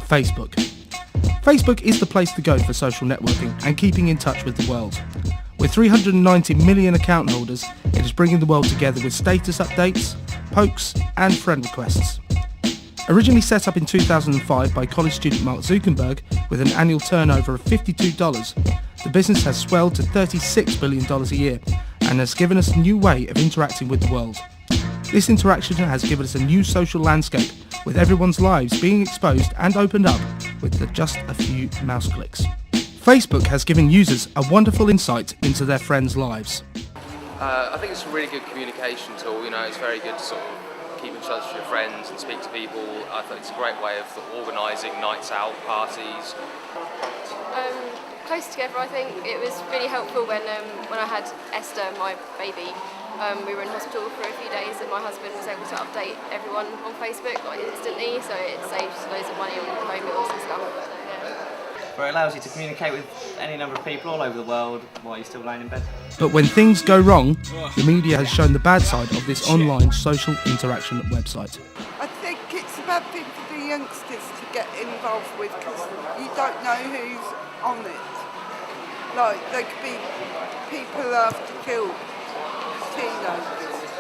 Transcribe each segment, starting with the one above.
Facebook. Facebook is the place to go for social networking and keeping in touch with the world. With 390 million account holders, it is bringing the world together with status updates, pokes and friend requests. Originally set up in 2005 by college student Mark Zuckerberg with an annual turnover of $52, the business has swelled to $36 billion a year and has given us a new way of interacting with the world. This interaction has given us a new social landscape, with everyone's lives being exposed and opened up with just a few mouse clicks. Facebook has given users a wonderful insight into their friends' lives. I think it's a really good communication tool. It's very good to sort of keep in touch with your friends and speak to people. I think it's a great way of organising nights out, parties. Close together, I think. It was really helpful when I had Esther, my baby. We were in hospital for a few days and my husband was able to update everyone on Facebook instantly, so it saves loads of money on phone bills and stuff. Where it allows you to communicate with any number of people all over the world while you're still laying in bed. But when things go wrong, the media has shown the bad side of this online social interaction website. I think it's a bad thing for the youngsters to get involved with because you don't know who's on it. Like, there could be people after killed teenagers.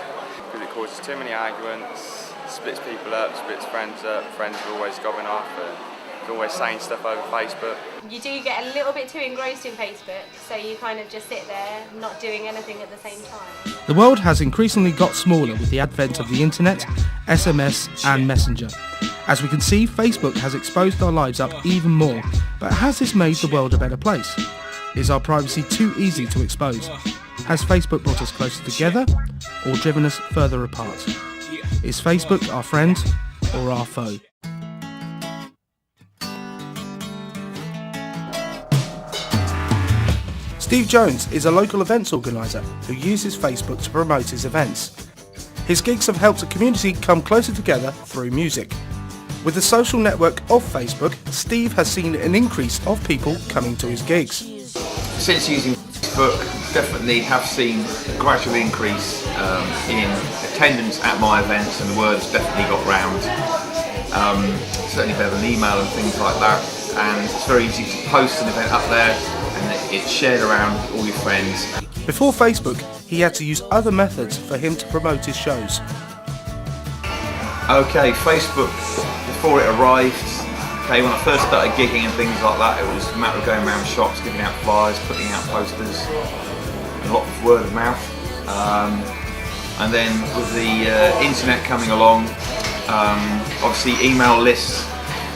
Because it causes too many arguments, splits people up, splits friends up, friends are always going off and always saying stuff over Facebook. You do get a little bit too engrossed in Facebook, so you kind of just sit there not doing anything at the same time. The world has increasingly got smaller with the advent of the internet, SMS and Messenger. As we can see, Facebook has exposed our lives up even more, but has this made the world a better place? Is our privacy too easy to expose? Has Facebook brought us closer together or driven us further apart? Is Facebook our friend or our foe? Steve Jones is a local events organiser who uses Facebook to promote his events. His gigs have helped the community come closer together through music. With the social network of Facebook, Steve has seen an increase of people coming to his gigs. Since using Facebook, definitely have seen a gradual increase in attendance at my events, and the word's definitely got round. Certainly better than email and things like that, and it's very easy to post an event up there and it's shared around with all your friends. Before Facebook, he had to use other methods for him to promote his shows. Okay, Facebook, before it arrived, when I first started gigging and things like that, it was a matter of going around shops, giving out flyers, putting out posters, a lot of word of mouth. And then with the internet coming along, obviously email lists,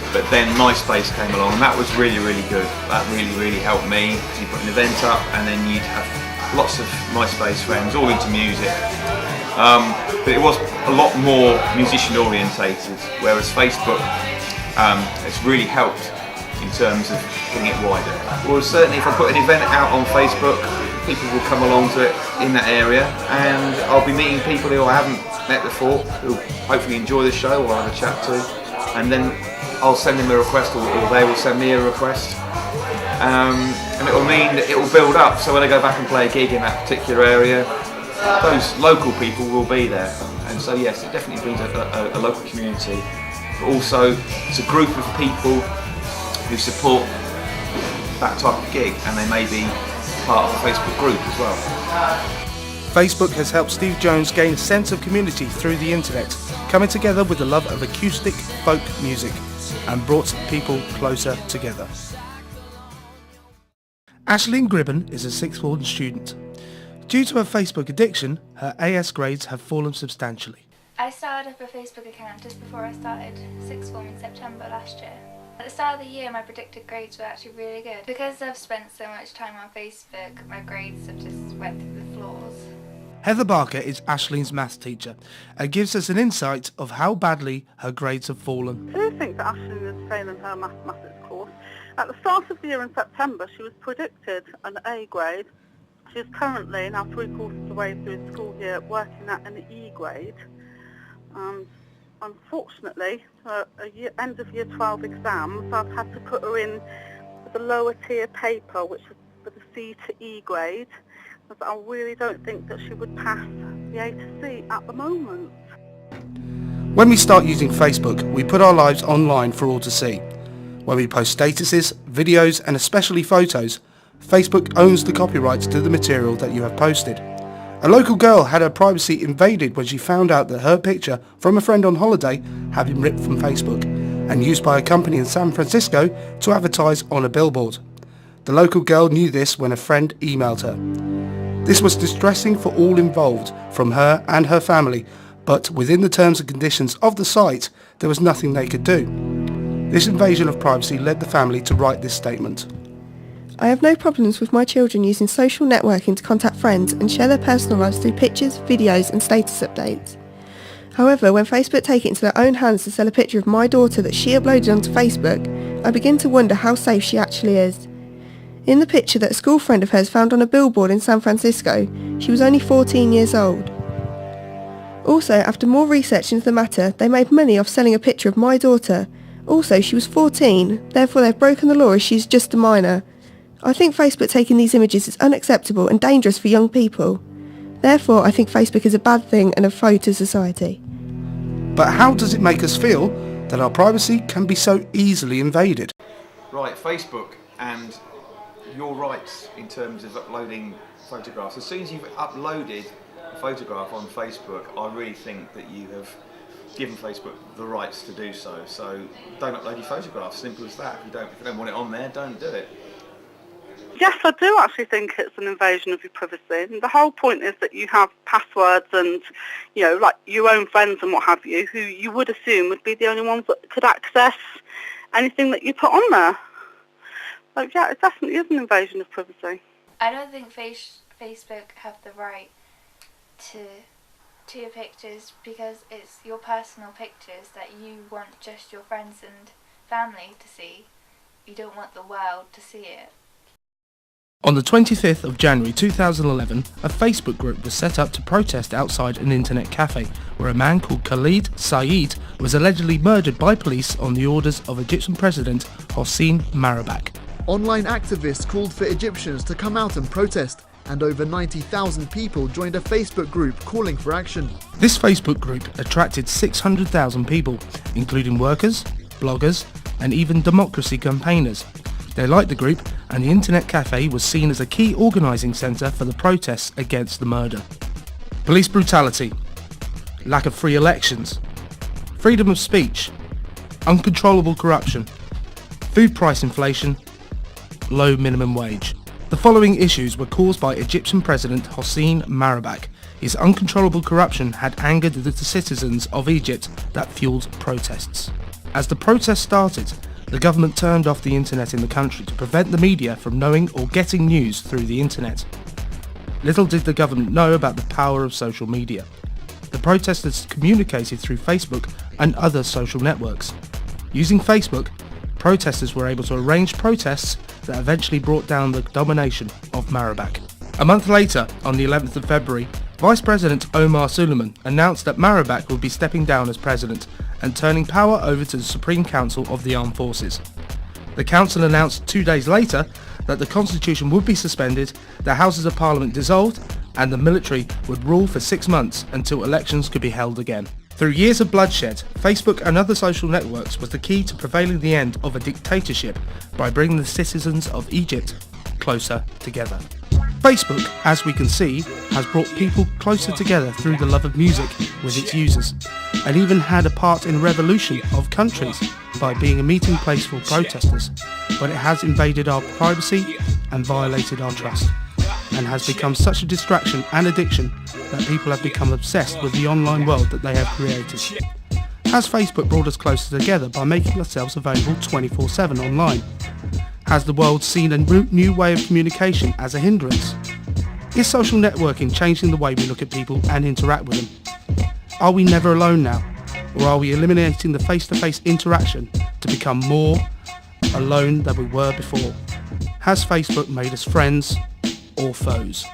but then MySpace came along, and that was really, really good. That really helped me, because you put an event up and then you'd have lots of MySpace friends, all into music. But it was a lot more musician orientated, whereas Facebook it's really helped in terms of getting it wider. Well, certainly if I put an event out on Facebook, people will come along to it in that area, and I'll be meeting people who I haven't met before, who hopefully enjoy the show or have a chat to, and then I'll send them a request, or they will send me a request, and it will mean that it will build up, so when I go back and play a gig in that particular area, those local people will be there, and so yes, it definitely brings a local community. Also, it's a group of people who support that type of gig, and they may be part of a Facebook group as well. Facebook has helped Steve Jones gain a sense of community through the internet, coming together with the love of acoustic folk music, and brought people closer together. Aisling Gribben is a sixth form student. Due to her Facebook addiction, her AS grades have fallen substantially. I started up a Facebook account just before I started sixth form in September last year. At the start of the year, my predicted grades were actually really good. Because I've spent so much time on Facebook, my grades have just went through the floors. Heather Barker is Aisling's maths teacher and gives us an insight of how badly her grades have fallen. Who thinks that Aisling is failing her mathematics course? At the start of the year in September, she was predicted an A grade. She is currently, now 3/4 of the way through the school year, working at an E grade. Unfortunately, for end of year 12 exams, I've had to put her in with a lower tier paper, which is for the C to E grade, because I really don't think that she would pass the A to C at the moment. When we start using Facebook, we put our lives online for all to see. When we post statuses, videos and especially photos, Facebook owns the copyrights to the material that you have posted. A local girl had her privacy invaded when she found out that her picture from a friend on holiday had been ripped from Facebook and used by a company in San Francisco to advertise on a billboard. The local girl knew this when a friend emailed her. This was distressing for all involved, from her and her family, but within the terms and conditions of the site, there was nothing they could do. This invasion of privacy led the family to write this statement. I have no problems with my children using social networking to contact friends and share their personal lives through pictures, videos and status updates. However, when Facebook take it into their own hands to sell a picture of my daughter that she uploaded onto Facebook, I begin to wonder how safe she actually is. In the picture that a school friend of hers found on a billboard in San Francisco, she was only 14 years old. Also, after more research into the matter, they made money off selling a picture of my daughter. Also, she was 14, therefore they've broken the law as she's just a minor. I think Facebook taking these images is unacceptable and dangerous for young people. Therefore, I think Facebook is a bad thing and a foe to society. But how does it make us feel that our privacy can be so easily invaded? Right, Facebook and your rights in terms of uploading photographs. As soon as you've uploaded a photograph on Facebook, I really think that you have given Facebook the rights to do so. So don't upload your photographs, simple as that. If you don't want it on there, don't do it. Yes, I do actually think it's an invasion of your privacy. And the whole point is that you have passwords and, like your own friends and what have you, who you would assume would be the only ones that could access anything that you put on there. So yeah, it definitely is an invasion of privacy. I don't think Facebook have the right to your pictures because it's your personal pictures that you want just your friends and family to see. You don't want the world to see it. On the 25th of January 2011, a Facebook group was set up to protest outside an internet cafe where a man called Khalid Saeed was allegedly murdered by police on the orders of Egyptian President Hosni Mubarak. Online activists called for Egyptians to come out and protest, and over 90,000 people joined a Facebook group calling for action. This Facebook group attracted 600,000 people, including workers, bloggers, and even democracy campaigners. They liked the group, and the internet cafe was seen as a key organising centre for the protests against the murder. Police brutality, lack of free elections, freedom of speech, uncontrollable corruption, food price inflation, low minimum wage. The following issues were caused by Egyptian President Hosni Mubarak. His uncontrollable corruption had angered the citizens of Egypt that fueled protests. As the protests started, the government turned off the internet in the country to prevent the media from knowing or getting news through the internet. Little did the government know about the power of social media. The protesters communicated through Facebook and other social networks. Using Facebook, protesters were able to arrange protests that eventually brought down the domination of Mubarak. A month later, on the 11th of February, Vice President Omar Suleiman announced that Mubarak would be stepping down as president and turning power over to the Supreme Council of the Armed Forces. The council announced 2 days later that the constitution would be suspended, the Houses of Parliament dissolved, and the military would rule for 6 months until elections could be held again. Through years of bloodshed, Facebook and other social networks was the key to prevailing the end of a dictatorship by bringing the citizens of Egypt closer together. Facebook, as we can see, has brought people closer together through the love of music with its users, and even had a part in the revolution of countries by being a meeting place for protesters, but it has invaded our privacy and violated our trust, and has become such a distraction and addiction that people have become obsessed with the online world that they have created. Has Facebook brought us closer together by making ourselves available 24/7 online? Has the world seen a new way of communication as a hindrance? Is social networking changing the way we look at people and interact with them? Are we never alone now? Or are we eliminating the face-to-face interaction to become more alone than we were before? Has Facebook made us friends or foes?